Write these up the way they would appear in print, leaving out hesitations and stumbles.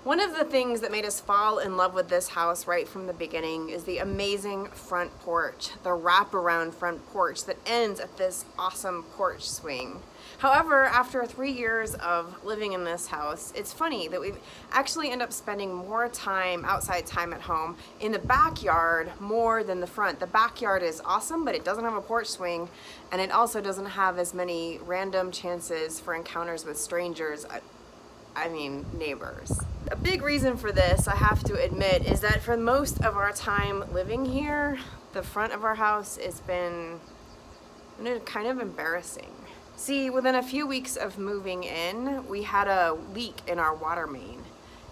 One of the things that made us fall in love with this house right from the beginning is the amazing front porch, the wraparound front porch that ends at this awesome porch swing. However, after 3 years of living in this house, it's funny that we actually end up spending more time, outside time at home, in the backyard more than the front. The backyard is awesome, but it doesn't have a porch swing, and it also doesn't have as many random chances for encounters with strangers. I mean, neighbors. A big reason for this, I have to admit, is that for most of our time living here, the front of our house has been kind of embarrassing. See, within a few weeks of moving in, we had a leak in our water main,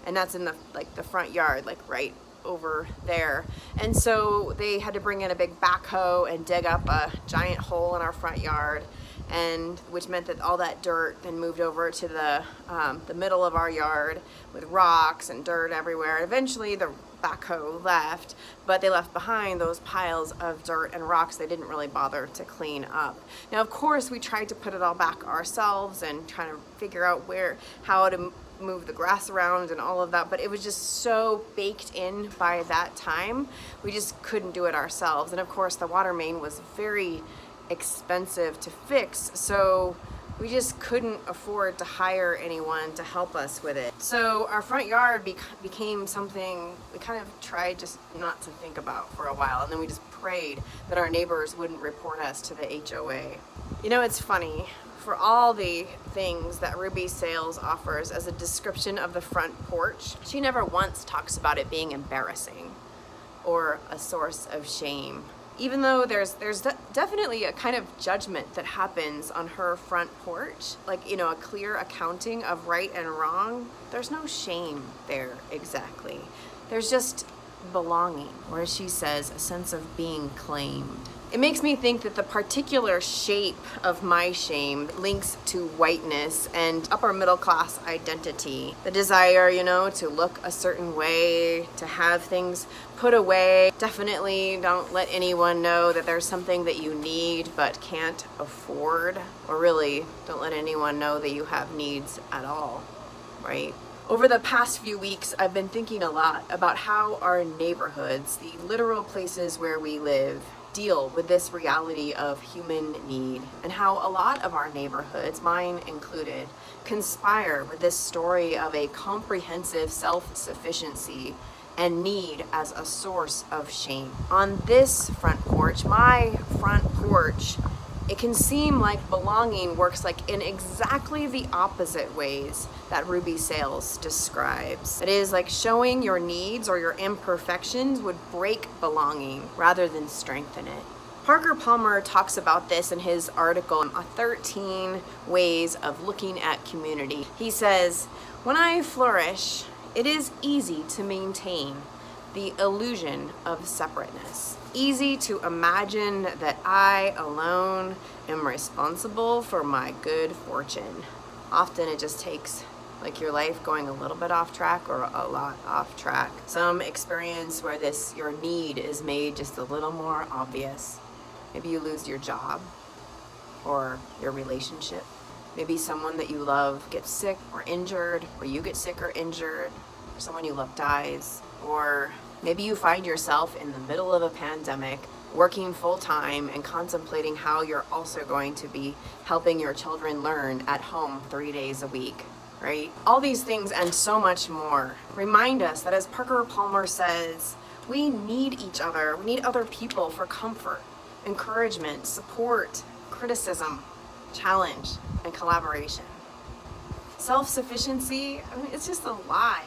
and that's in the front yard, right over there. And so they had to bring in a big backhoe and dig up a giant hole in our front yard, and which meant that all that dirt then moved over to the middle of our yard with rocks and dirt everywhere. Eventually the backhoe left, but they left behind those piles of dirt and rocks they didn't really bother to clean up. Now, of course, we tried to put it all back ourselves and trying to figure out how to move the grass around and all of that, but it was just so baked in by that time, we just couldn't do it ourselves. And of course, the water main was very expensive to fix, so we just couldn't afford to hire anyone to help us with it. So our front yard became something we kind of tried just not to think about for a while, and then we just prayed that our neighbors wouldn't report us to the HOA. You know, it's funny, for all the things that Ruby Sales offers as a description of the front porch, she never once talks about it being embarrassing or a source of shame. Even though there's definitely a kind of judgment that happens on her front porch, a clear accounting of right and wrong, there's no shame there exactly. There's just belonging, or as she says, a sense of being claimed. It makes me think that the particular shape of my shame links to whiteness and upper middle class identity. The desire, to look a certain way, to have things put away. Definitely don't let anyone know that there's something that you need but can't afford. Or really, don't let anyone know that you have needs at all, right? Over the past few weeks, I've been thinking a lot about how our neighborhoods, the literal places where we live, deal with this reality of human need, and how a lot of our neighborhoods, mine included, conspire with this story of a comprehensive self-sufficiency and need as a source of shame. On this front porch, my front porch, it can seem like belonging works in exactly the opposite ways that Ruby Sales describes. It is like showing your needs or your imperfections would break belonging rather than strengthen it. Parker Palmer talks about this in his article, 13 Ways of Looking at Community. He says, "When I flourish, it is easy to maintain the illusion of separateness. Easy to imagine that I alone am responsible for my good fortune. Often it just takes your life going a little bit off track or a lot off track. Some experience where your need is made just a little more obvious. Maybe you lose your job or your relationship. Maybe someone that you love gets sick or injured, or you get sick or injured, or someone you love dies, or maybe you find yourself in the middle of a pandemic, working full-time and contemplating how you're also going to be helping your children learn at home 3 days a week, right? All these things and so much more remind us that, as Parker Palmer says, we need each other. We need other people for comfort, encouragement, support, criticism, challenge, and collaboration. Self-sufficiency, it's just a lie.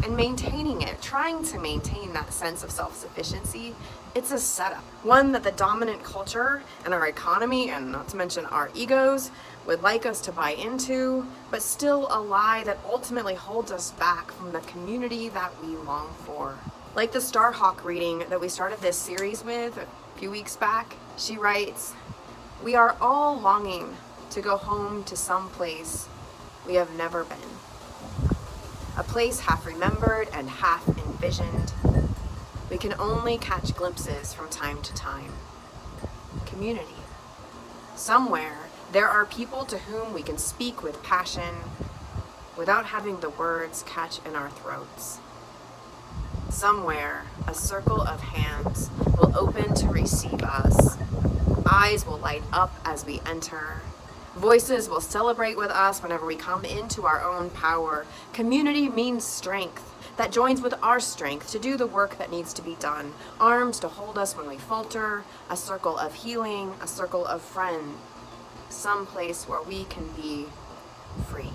And maintaining it, trying to maintain that sense of self-sufficiency, it's a setup. One that the dominant culture and our economy, and not to mention our egos, would like us to buy into, but still a lie that ultimately holds us back from the community that we long for. Like the Starhawk reading that we started this series with a few weeks back, she writes, "We are all longing to go home to some place we have never been. A place half remembered and half envisioned. We can only catch glimpses from time to time. Community. Somewhere there are people to whom we can speak with passion, without having the words catch in our throats. Somewhere, a circle of hands will open to receive us. Eyes will light up as we enter. Voices will celebrate with us whenever we come into our own power. Community means strength that joins with our strength to do the work that needs to be done. Arms to hold us when we falter, a circle of healing, a circle of friends, some place where we can be free.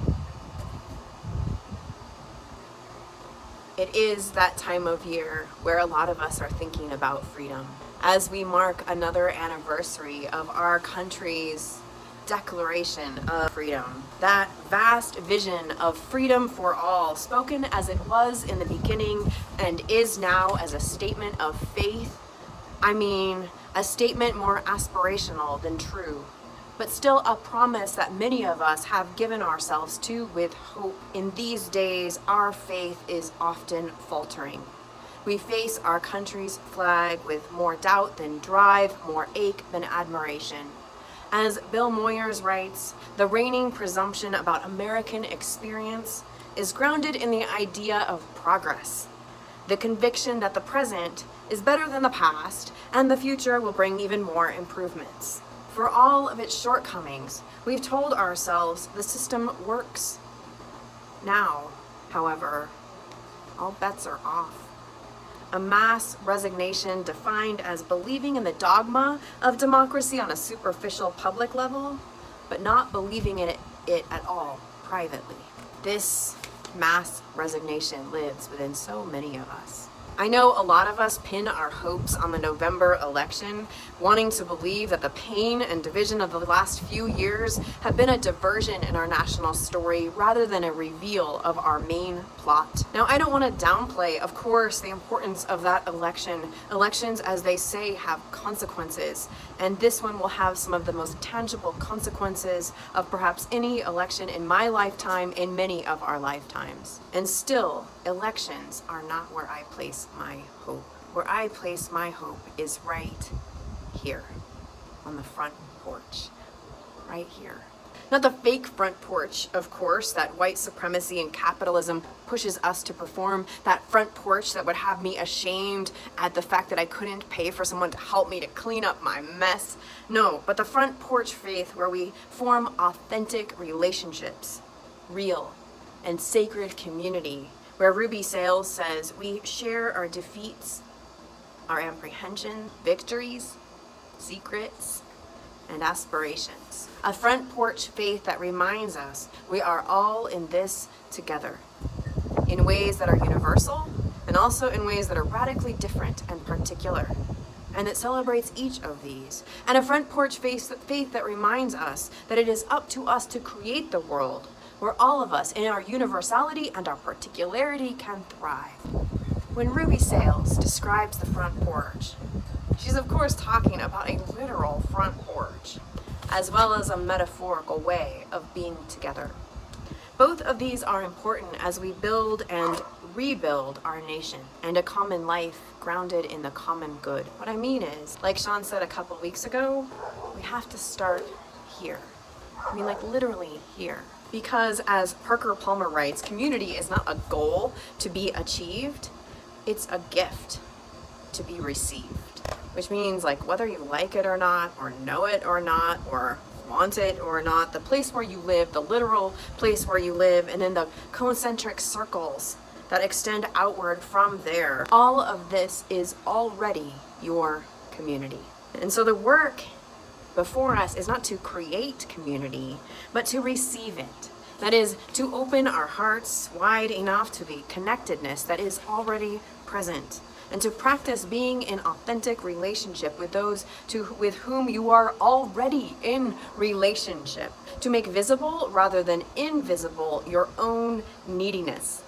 It is that time of year where a lot of us are thinking about freedom. As we mark another anniversary of our country's Declaration of Freedom, that vast vision of freedom for all, spoken as it was in the beginning and is now as a statement of faith. I mean, a statement more aspirational than true, but still a promise that many of us have given ourselves to with hope. In these days, our faith is often faltering. We face our country's flag with more doubt than drive, more ache than admiration. As Bill Moyers writes, the reigning presumption about American experience is grounded in the idea of progress, the conviction that the present is better than the past and the future will bring even more improvements. For all of its shortcomings, we've told ourselves the system works. Now, however, all bets are off. A mass resignation defined as believing in the dogma of democracy on a superficial public level, but not believing in it at all privately. This mass resignation lives within so many of us. I know a lot of us pin our hopes on the November election, wanting to believe that the pain and division of the last few years have been a diversion in our national story rather than a reveal of our main plot. Now, I don't want to downplay, of course, the importance of that election. Elections, as they say, have consequences, and this one will have some of the most tangible consequences of perhaps any election in my lifetime, in many of our lifetimes. And still, elections are not where I place my hope. Where I place my hope is right here on the front porch, right here. Not the fake front porch, of course, that white supremacy and capitalism pushes us to perform, that front porch that would have me ashamed at the fact that I couldn't pay for someone to help me to clean up my mess. No, but the front porch faith where we form authentic relationships, real and sacred community, where Ruby Sales says we share our defeats, our apprehension, victories, secrets, and aspirations. A front porch faith that reminds us we are all in this together, in ways that are universal and also in ways that are radically different and particular, and that celebrates each of these. And a front porch faith that reminds us that it is up to us to create the world where all of us, in our universality and our particularity, can thrive. When Ruby Sales describes the front porch, she's of course talking about a literal front porch, as well as a metaphorical way of being together. Both of these are important as we build and rebuild our nation and a common life grounded in the common good. What I mean is, like Sean said a couple weeks ago, we have to start here. I mean, like literally here. Because as Parker Palmer writes, community is not a goal to be achieved, it's a gift to be received. Which means, like, whether you like it or not, or know it or not, or want it or not, the place where you live, the literal place where you live, and then the concentric circles that extend outward from there, all of this is already your community. And so the work before us is not to create community, but to receive it. That is, to open our hearts wide enough to the connectedness that is already present, and to practice being in authentic relationship with those with whom you are already in relationship, to make visible rather than invisible your own neediness.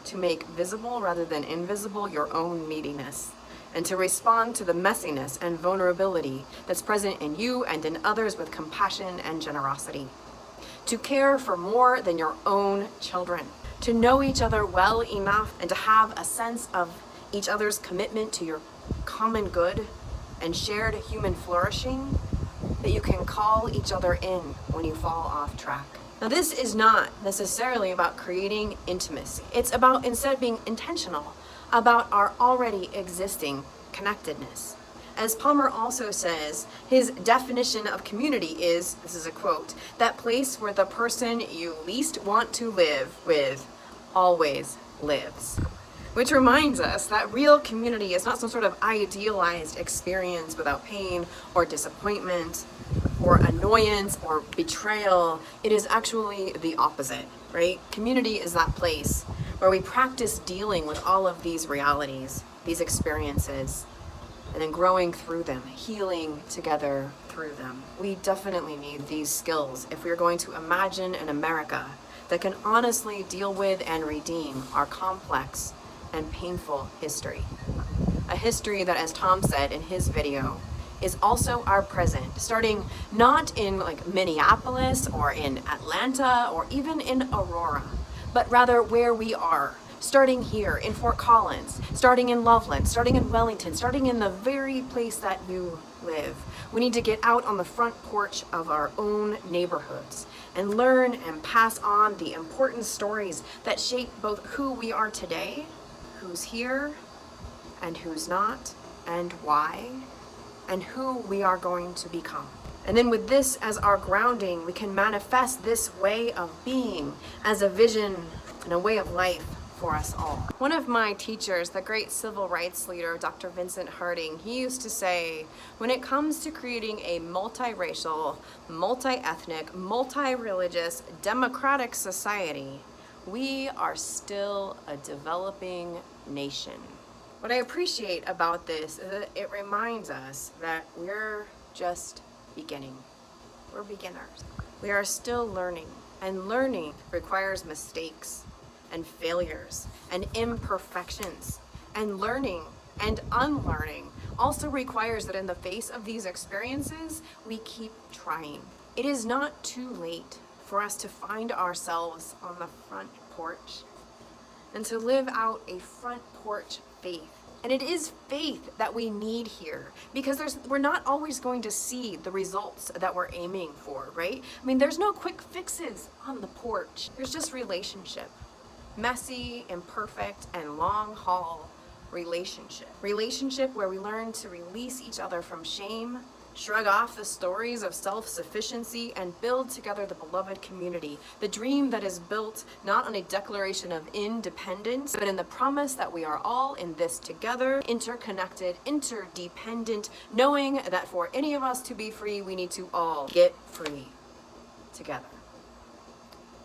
To make visible rather than invisible your own neediness. And to respond to the messiness and vulnerability that's present in you and in others with compassion and generosity. To care for more than your own children. To know each other well enough and to have a sense of each other's commitment to your common good and shared human flourishing that you can call each other in when you fall off track. Now, this is not necessarily about creating intimacy. It's about instead being intentional about our already existing connectedness. As Palmer also says, his definition of community is, this is a quote, that place where the person you least want to live with always lives. Which reminds us that real community is not some sort of idealized experience without pain or disappointment or annoyance or betrayal. It is actually the opposite, right? Community is that place where we practice dealing with all of these realities, these experiences, and then growing through them, healing together through them. We definitely need these skills if we're going to imagine an America that can honestly deal with and redeem our complex and painful history. A history that, as Tom said in his video, is also our present, starting not in like Minneapolis or in Atlanta or even in Aurora, but rather where we are, starting here in Fort Collins, starting in Loveland, starting in Wellington, starting in the very place that you live. We need to get out on the front porch of our own neighborhoods and learn and pass on the important stories that shape both who we are today, who's here and who's not, and why, and who we are going to become. And then with this as our grounding, we can manifest this way of being as a vision and a way of life for us all. One of my teachers, the great civil rights leader, Dr. Vincent Harding, he used to say, when it comes to creating a multiracial, multi-ethnic, multi-religious, democratic society, we are still a developing nation. What I appreciate about this is that it reminds us that we're just beginning. We're beginners. We are still learning, and learning requires mistakes and failures and imperfections, and learning and unlearning also requires that in the face of these experiences, we keep trying. It is not too late for us to find ourselves on the front porch and to live out a front porch faith. And it is faith that we need here, because we're not always going to see the results that we're aiming for, right? I mean, there's no quick fixes on the porch. There's just relationship. Messy, imperfect, and long haul relationship. Relationship where we learn to release each other from shame, shrug off the stories of self-sufficiency, and build together the beloved community. The dream that is built not on a declaration of independence, but in the promise that we are all in this together, interconnected, interdependent, knowing that for any of us to be free, we need to all get free together.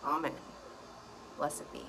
Amen. Blessed be.